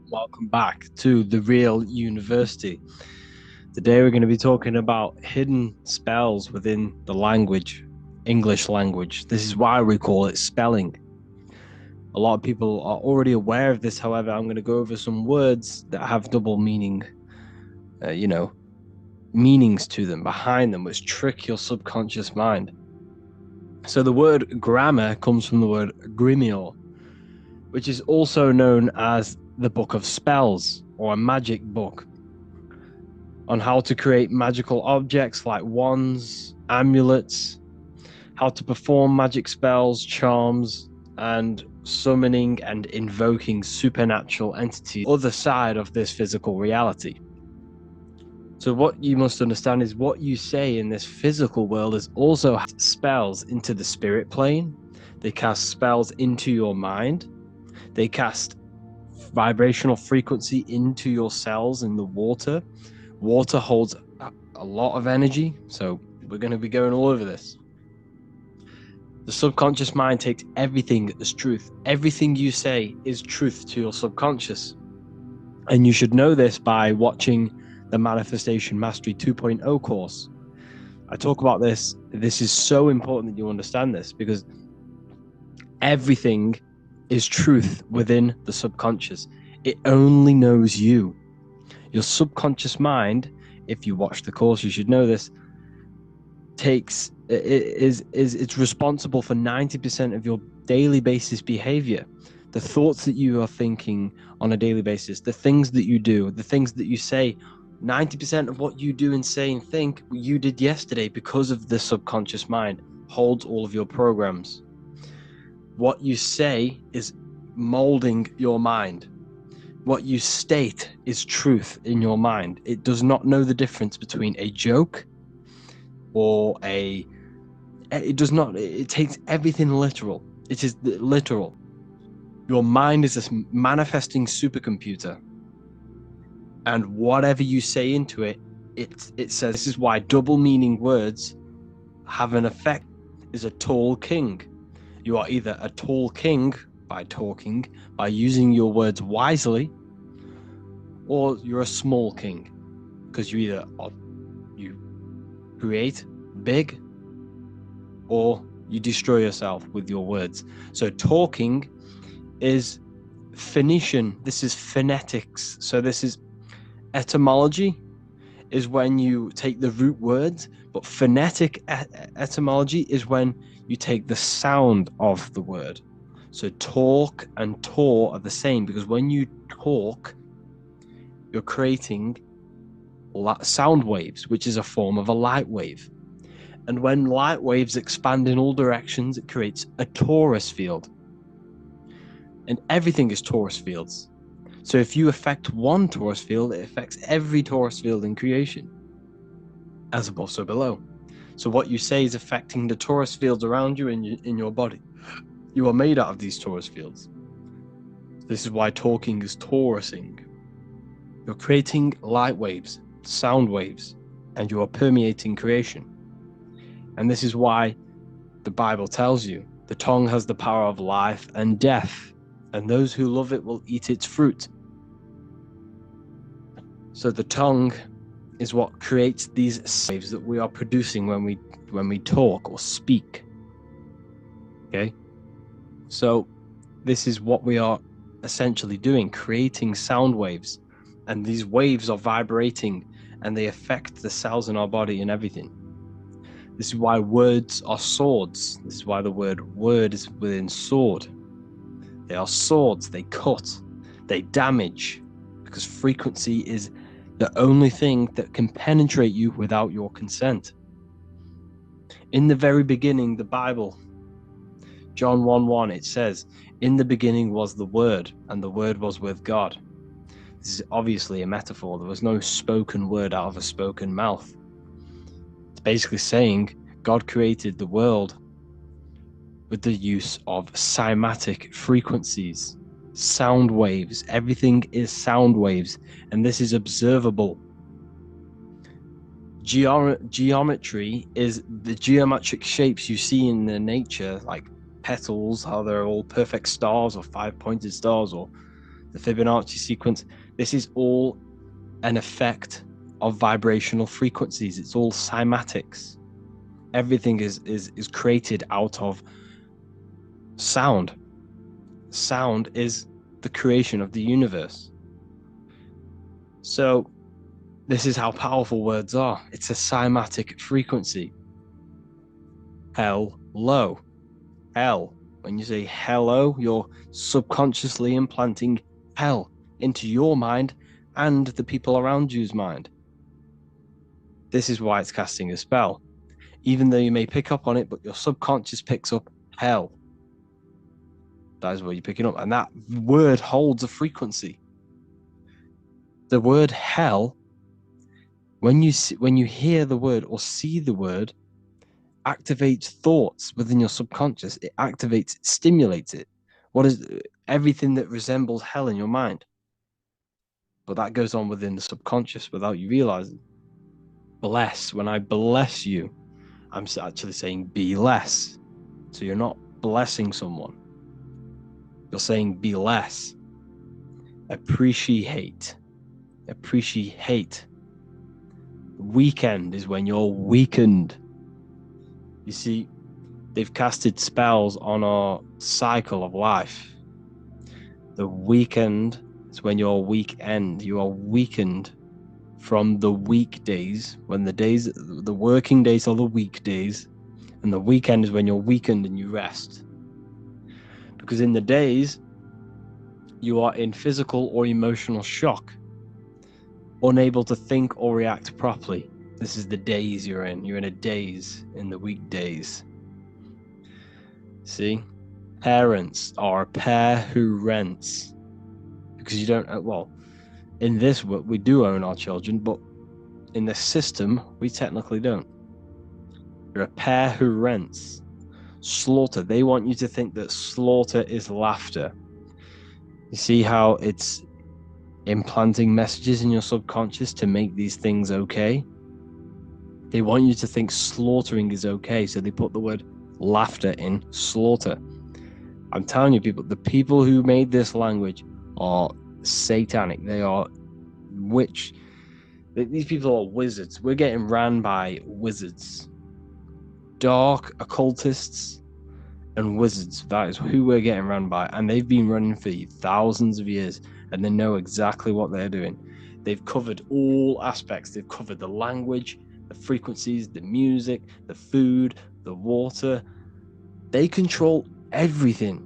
Welcome back to The Real University. Today we're going to be talking about hidden spells within the language, English language. This is why we call it spelling. A lot of people are already aware of this. However, I'm going to go over some words that have double meaning, meanings to them, behind them, which trick your subconscious mind. So the word grammar comes from the word grimoire, which is also known as the Book of Spells or a magic book on how to create magical objects like wands, amulets, how to perform magic spells, charms, and summoning and invoking supernatural entities, other side of this physical reality. So what you must understand is what you say in this physical world is also spells into the spirit plane. They cast spells into your mind. They cast vibrational frequency into your cells in the water. Water holds a lot of energy, so we're going to be going all over this. The subconscious mind takes everything as truth. Everything you say is truth to your subconscious. And you should know this by watching the Manifestation Mastery 2.0 course. I talk about this. This is so important that you understand this, because everything is truth within the subconscious. It only knows you. Your subconscious mind, if you watch the course, you should know this, it's responsible for 90% of your daily basis behavior. The thoughts that you are thinking on a daily basis, the things that you do, the things that you say, 90% of what you do and say and think you did yesterday, because of the subconscious mind holds all of your programs. What you say is molding your mind. What you state is truth in your mind. It does not know the difference between a joke or it takes everything literal. It is literal. Your mind is a manifesting supercomputer. And whatever you say into it, it says. This is why double meaning words have an effect. Is a tall king. You are either a tall king by talking, by using your words wisely, or you're a small king, because you create big or you destroy yourself with your words. So talking is Phoenician. This is phonetics. So this is etymology, is when you take the root words, but phonetic etymology is when you take the sound of the word. So talk and taw are the same, because when you talk, you're creating sound waves, which is a form of a light wave. And when light waves expand in all directions, it creates a torus field. And everything is torus fields. So if you affect one torus field, it affects every torus field in creation, as above, so below. So what you say is affecting the torus fields around you in your body. You are made out of these torus fields. This is why talking is torusing. You're creating light waves, sound waves, and you are permeating creation. And this is why the Bible tells you the tongue has the power of life and death, and those who love it will eat its fruit. So the tongue is what creates these waves that we are producing when we talk or speak. Okay? So this is what we are essentially doing, creating sound waves. And these waves are vibrating and they affect the cells in our body and everything. This is why words are swords. This is why the word is within sword. They are swords, they cut, they damage, because frequency is the only thing that can penetrate you without your consent. In the very beginning, the Bible, John 1:1, it says, "In the beginning was the Word, and the Word was with God." This is obviously a metaphor. There was no spoken word out of a spoken mouth. It's basically saying God created the world with the use of cymatic frequencies, sound waves. Everything is sound waves, and this is observable. Geometry is the geometric shapes you see in the nature, like petals, how they're all perfect stars or 5-pointed stars or the Fibonacci sequence. This is all an effect of vibrational frequencies. It's all cymatics. Everything is created out of sound. Sound is the creation of the universe. So this is how powerful words are. It's a cymatic frequency. Hello. Hell. When you say hello, you're subconsciously implanting hell into your mind and the people around you's mind. This is why it's casting a spell. Even though you may pick up on it, but your subconscious picks up hell. That is what you're picking up. And that word holds a frequency. The word hell, when you hear the word or see the word, activates thoughts within your subconscious. It activates, it stimulates it. What is everything that resembles hell in your mind? But that goes on within the subconscious without you realizing. Bless. When I bless you, I'm actually saying be less. So you're not blessing someone. You're saying be less. Appreciate. Appreciate. Weekend is when you're weakened. You see, they've casted spells on our cycle of life. The weekend is when you're weekend. You are weakened from the weekdays, when the working days are the weekdays, and the weekend is when you're weakened and you rest. Because in the days, you are in physical or emotional shock, unable to think or react properly. This is the days you're in. You're in a daze in the weekdays. See? Parents are a pair who rents. Because you don't, well, in this, we do own our children, but in the system, we technically don't. You're a pair who rents. Slaughter. They want you to think that slaughter is laughter. You see how it's implanting messages in your subconscious to make these things okay? They want you to think slaughtering is okay, so they put the word laughter in slaughter. I'm telling you, people, the people who made this language are satanic. They are witch. These people are wizards. We're getting ran by wizards. Dark occultists and wizards. That is who we're getting ran by. And they've been running for thousands of years, and they know exactly what they're doing. They've covered all aspects. They've covered the language, the frequencies, the music, the food, the water. They control everything.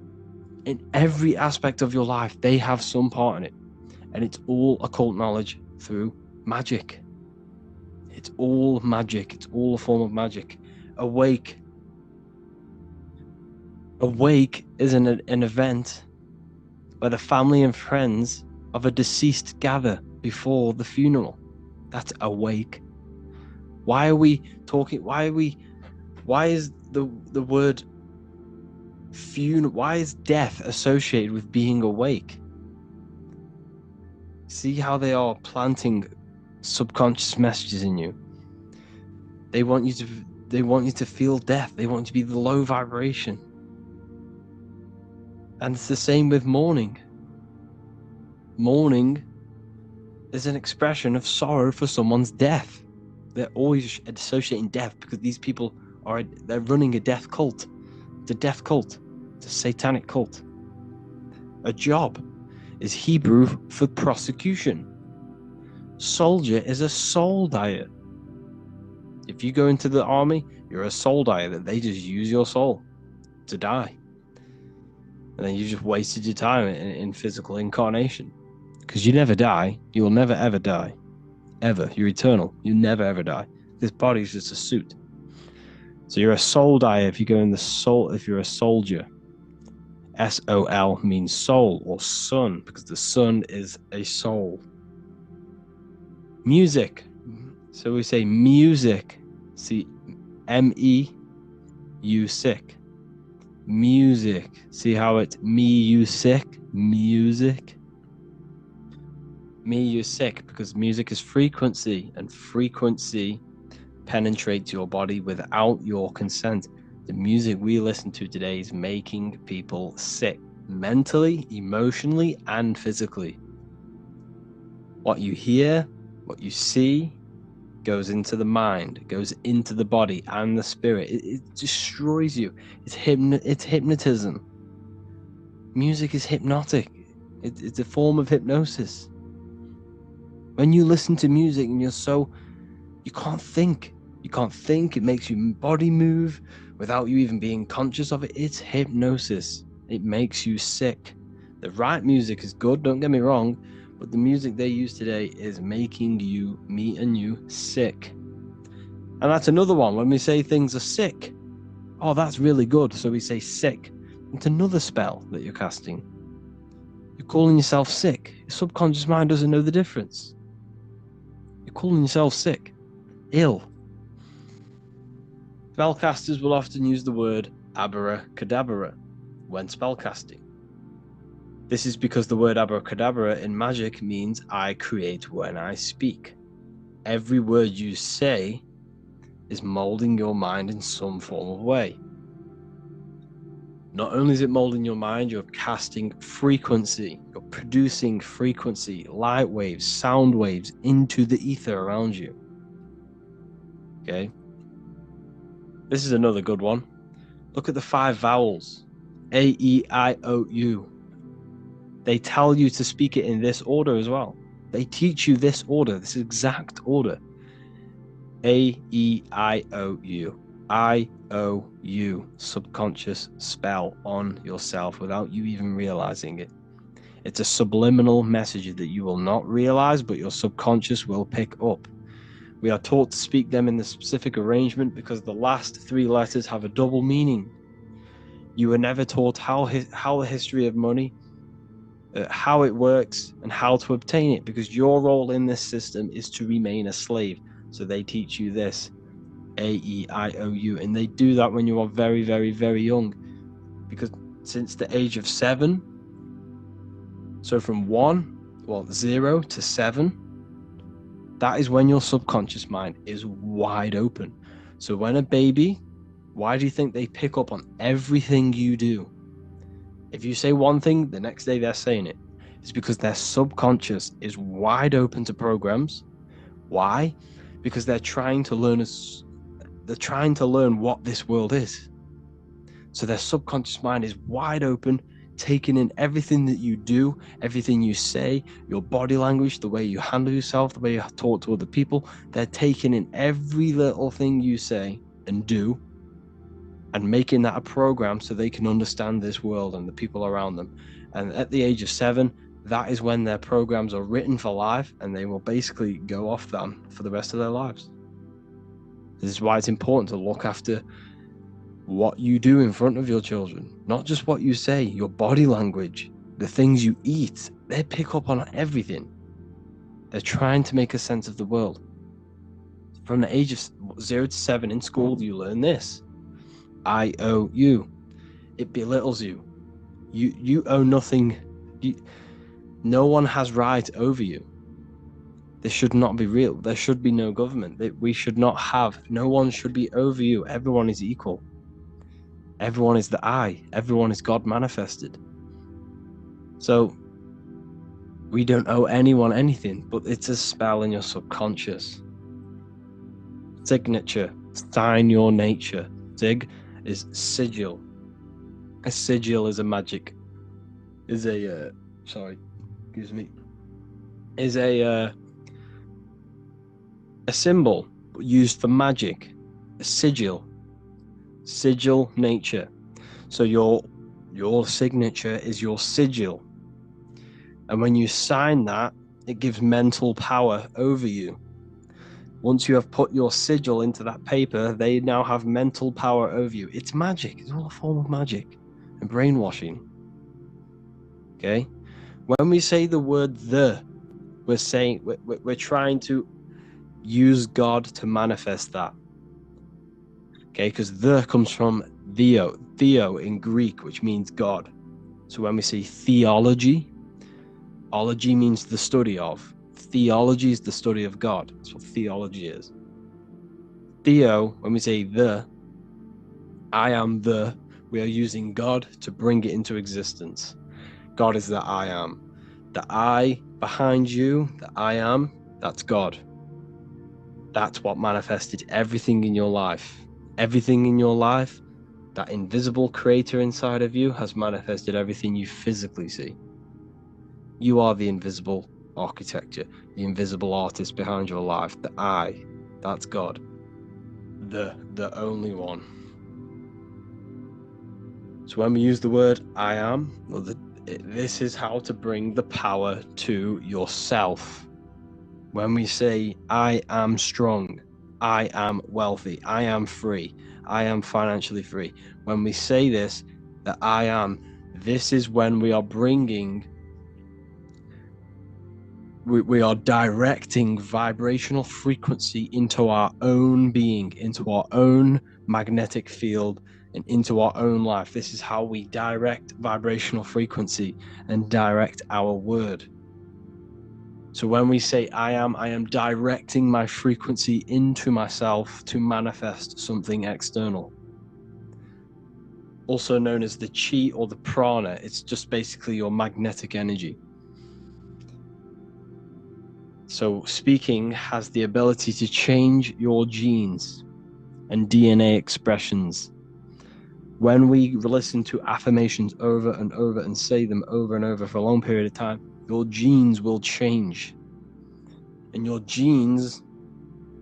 In every aspect of your life, they have some part in it. And it's all occult knowledge through magic. It's all magic. It's all a form of magic. Awake. Awake is an event where the family and friends of a deceased gather before the funeral. That's awake. Why are we talking? Why is the word funeral? Why is death associated with being awake? See how they are planting subconscious messages in you. They want you to feel death. They want you to be the low vibration. And it's the same with mourning. Mourning is an expression of sorrow for someone's death. They're always associating death because these people they're running a death cult. It's a death cult. It's a satanic cult. A job is Hebrew for prosecution. Soldier is a soul dyer. If you go into the army, you're a soul dyer. That they just use your soul to die. And then you just wasted your time in physical incarnation. Because you never die. You will never ever die. Ever. You're eternal. You never ever die. This body is just a suit. So you're a soul dyer if you go in the soul, if you're a soldier. S-O-L means soul or sun, because the sun is a soul. Music. So we say music. See, M-E-U-sick. Music. See how it's me-you-sick? Music. Me-you-sick, because music is frequency, and frequency penetrates your body without your consent. The music we listen to today is making people sick. mentally, emotionally, and physically. What you hear, what you see, goes into the mind, goes into the body and the spirit. It destroys you. It's hypnotism. Music is hypnotic. It's a form of hypnosis. When you listen to music and you can't think. You can't think. It makes your body move without you even being conscious of it. It's hypnosis. It makes you sick. The right music is good, don't get me wrong, but the music they use today is making me and you sick. And that's another one. When we say things are sick, oh, that's really good. So we say sick. It's another spell that you're casting. You're calling yourself sick. Your subconscious mind doesn't know the difference. You're calling yourself sick, ill. Spellcasters will often use the word abracadabra when spellcasting. This is because the word abracadabra in magic means I create when I speak. Every word you say is molding your mind in some form of way. Not only is it molding your mind, you're casting frequency, you're producing frequency, light waves, sound waves into the ether around you. Okay? This is another good one. Look at the 5 vowels. A, E, I, O, U. They tell you to speak it in this order as well. They teach you this order, this exact order. A, E, I, O, U. I, O, U. Subconscious spell on yourself without you even realizing it. It's a subliminal message that you will not realize, but your subconscious will pick up. We are taught to speak them in the specific arrangement because the last 3 letters have a double meaning. You were never taught how the history of money, how it works, and how to obtain it, because your role in this system is to remain a slave. So they teach you this, A-E-I-O-U, and they do that when you are very, very, very young, because since the age of 7, so from 0 to 7, that is when your subconscious mind is wide open. So when a baby, why do you think they pick up on everything you do? If you say one thing, the next day they're saying it. It's because their subconscious is wide open to programs. Why? Because they're trying to learn what this world is. So their subconscious mind is wide open, taking in everything that you do, everything you say, your body language, the way you handle yourself, the way you talk to other people. They're taking in every little thing you say and do and making that a program so they can understand this world and the people around them. And at the age of 7, that is when their programs are written for life, and they will basically go off them for the rest of their lives. This is why it's important to look after what you do in front of your children, not just what you say, your body language, the things you eat. They pick up on everything. They're trying to make a sense of the world. From the age of 0 to 7 in school, you learn this. I owe you. It belittles you. You owe nothing. No one has right over you. This should not be real. There should be no government. We should not have. No one should be over you. Everyone is equal. Everyone is the I. Everyone is God manifested. So we don't owe anyone anything, but it's a spell in your subconscious. Signature. Sign your nature. Sig is sigil. A sigil is a magic. Is a symbol used for magic. A sigil nature. So your signature is your sigil, and when you sign that, it gives mental power over you. Once you have put your sigil into that paper, they now have mental power over you. It's magic. It's all a form of magic and brainwashing. Okay, when we say the word we're trying to use God to manifest that. Okay, because the comes from theo in Greek, which means God. So when we say theology, ology means the study of. Theology is the study of God. That's what theology is. Theo, when we say I am we are using God to bring it into existence. God is the I am. The I behind you, the I am, that's God. That's what manifested everything in your life. Everything in your life, that invisible creator inside of you has manifested everything you physically see. You are the invisible architecture, the invisible artist behind your life. The I, that's God. The only one. So when we use the word I am, well, this is how to bring the power to yourself. When we say I am strong, I am wealthy, I am free, I am financially free. When we say this, that I am, this is when we are bringing, we are directing vibrational frequency into our own being, into our own magnetic field, and into our own life. This is how we direct vibrational frequency and direct our word. So when we say I am directing my frequency into myself to manifest something external. Also known as the chi or the prana. It's just basically your magnetic energy. So speaking has the ability to change your genes and DNA expressions. When we listen to affirmations over and over and say them over and over for a long period of time, your genes will change. And your genes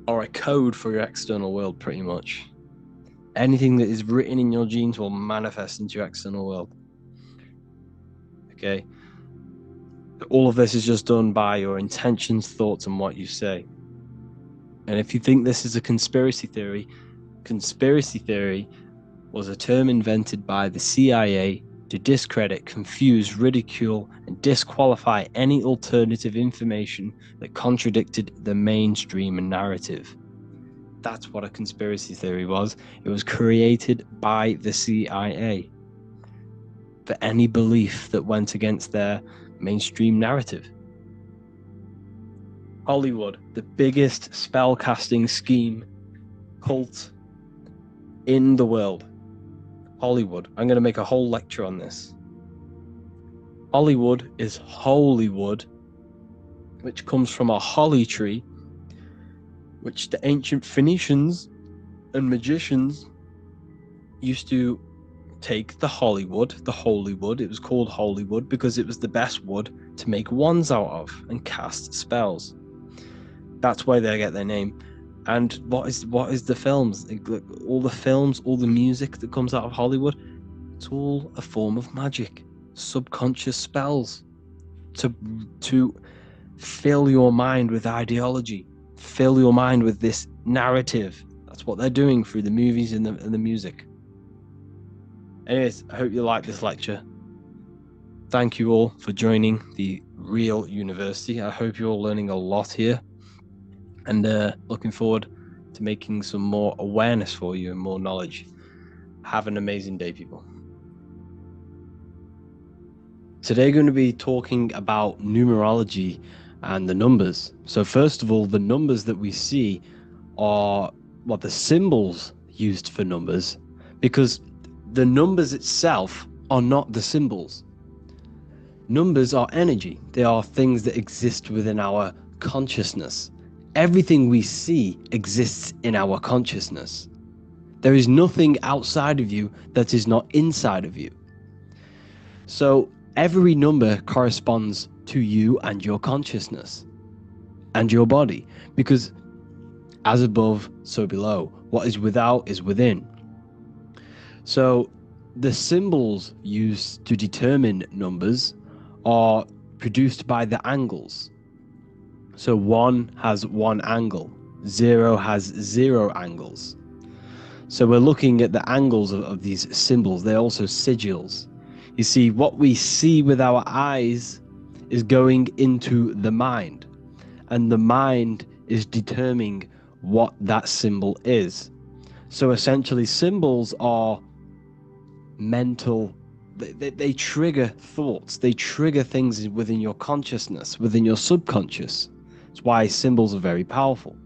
are a code for your external world, pretty much. Anything that is written in your genes will manifest into your external world. Okay? All of this is just done by your intentions, thoughts, and what you say. And if you think this is a conspiracy theory was a term invented by the CIA to discredit, confuse, ridicule, and disqualify any alternative information that contradicted the mainstream narrative. That's what a conspiracy theory was. It was created by the CIA for any belief that went against their mainstream narrative. Hollywood, the biggest spell casting scheme cult in the world. Hollywood. I'm going to make a whole lecture on this. Hollywood is Holywood, which comes from a holly tree, which the ancient Phoenicians and magicians used to take the holy wood. It was called holy wood because it was the best wood to make wands out of and cast spells. That's why they get their name. And what is the films? All the films, all the music that comes out of Hollywood, it's all a form of magic, subconscious spells to fill your mind with ideology, fill your mind with this narrative. That's what they're doing through the movies and the music. Anyways, I hope you like this lecture. Thank you all for joining the Real University. I hope you're all learning a lot here, and looking forward to making some more awareness for you and more knowledge. Have an amazing day, people. Today, we're going to be talking about numerology and the numbers. So first of all, the numbers that we see are the symbols used for numbers, because the numbers itself are not the symbols. Numbers are energy. They are things that exist within our consciousness. Everything we see exists in our consciousness. There is nothing outside of you that is not inside of you. So every number corresponds to you and your consciousness and your body, because as above, so below. What is without is within. So the symbols used to determine numbers are produced by the angles. So 1 has 1 angle, 0 has 0 angles. So we're looking at the angles of these symbols. They're also sigils. You see, what we see with our eyes is going into the mind, and the mind is determining what that symbol is. So essentially, symbols are mental. They trigger thoughts. They trigger things within your consciousness, within your subconscious. That's why symbols are very powerful.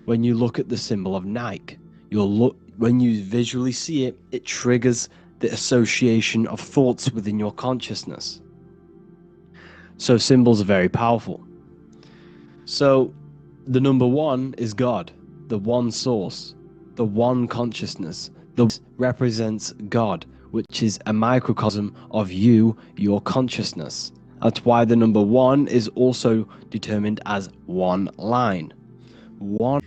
When you look at the symbol of Nike, when you visually see it, it triggers the association of thoughts within your consciousness. So symbols are very powerful. So the number one is God, the one source, the one consciousness. The represents God, which is a microcosm of you, your consciousness. That's why the number one is also determined as one line. One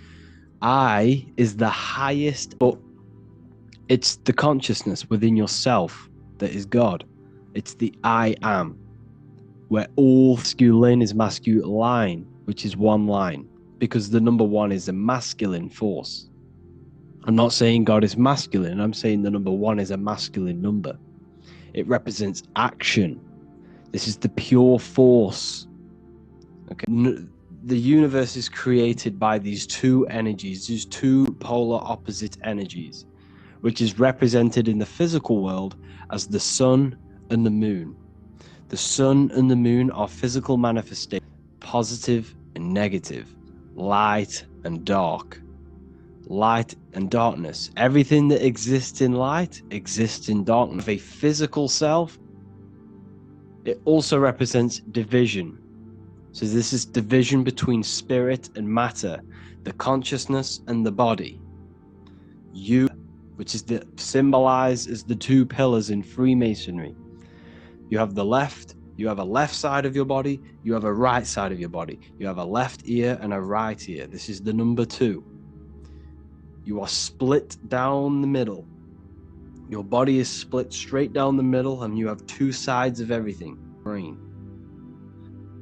I is the highest, but it's the consciousness within yourself that is God. It's the I am, where all masculine is masculine, which is one line, because the number one is a masculine force. I'm not saying God is masculine. I'm saying the number one is a masculine number. It represents action. This is the pure force. Okay. The universe is created by these two energies, these two polar opposite energies, which is represented in the physical world as the sun and the moon. The sun and the moon are physical manifestations, positive and negative, light and dark, light and darkness. Everything that exists in light exists in darkness. A physical self, it also represents division. So this is division between spirit and matter, the consciousness and the body. You, which is symbolized as the two pillars in Freemasonry. You have the left, you have a left side of your body, you have a right side of your body. You have a left ear and a right ear. This is the number two. You are split down the middle. Your body is split straight down the middle, and you have two sides of everything. Brain,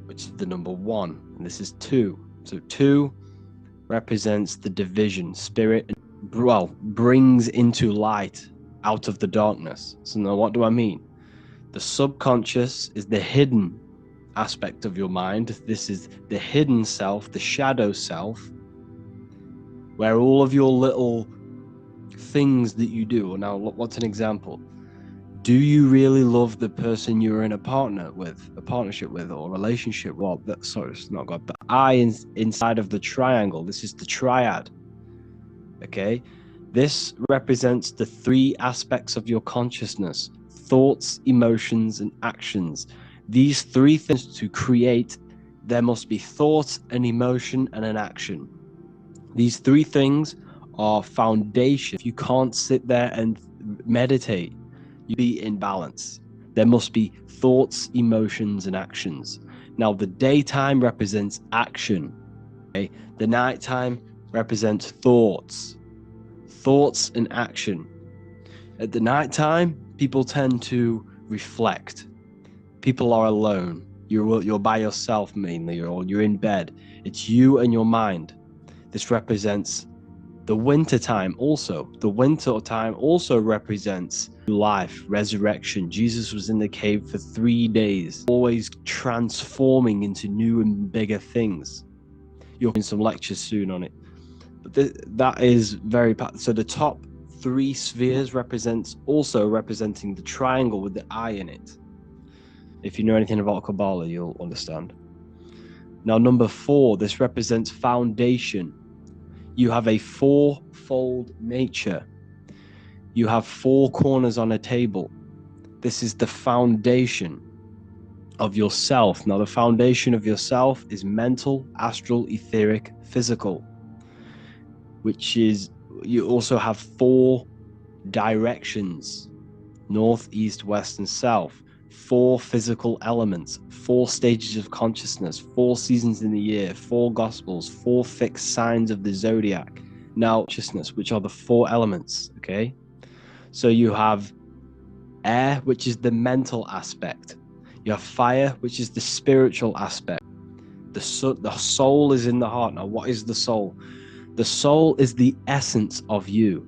which is the number one, and this is two. So two represents the division, spirit, brings into light out of the darkness. So now what do I mean? The subconscious is the hidden aspect of your mind. This is the hidden self, the shadow self, where all of your little things that you do. Now, what's an example? Do you really love the person you're in a partnership with, or relationship? Well, sorry, it's not God, but inside of the triangle. This is the triad. Okay, this represents the three aspects of your consciousness: thoughts, emotions, and actions. These three things to create, there must be thought, an emotion, and an action. These three things are foundation. If you can't sit there and meditate, you be in balance. There must be thoughts, emotions, and actions. Now, the daytime represents action. Okay? The nighttime represents thoughts and action. At the nighttime, people tend to reflect. People are alone. You're by yourself mainly, or you're in bed. It's you and your mind. This represents the winter time also. The winter time also represents life, resurrection. Jesus was in the cave for 3 days, always transforming into new and bigger things. You'll get some lectures soon on it. But that is very so the top three spheres representing the triangle with the eye in it. If you know anything about Kabbalah, you'll understand. Now, number 4, this represents foundation. You have a fourfold nature. You have 4 corners on a table. This is the foundation of yourself. Now, the foundation of yourself is mental, astral, etheric, physical, which is, you also have 4 directions: north, east, west, and south. 4 physical elements, 4 stages of consciousness, 4 seasons in the year, 4 gospels, 4 fixed signs of the zodiac. Now, consciousness, which are the 4 elements, okay? So you have air, which is the mental aspect. You have fire, which is the spiritual aspect. The soul is in the heart. Now, what is the soul? The soul is the essence of you.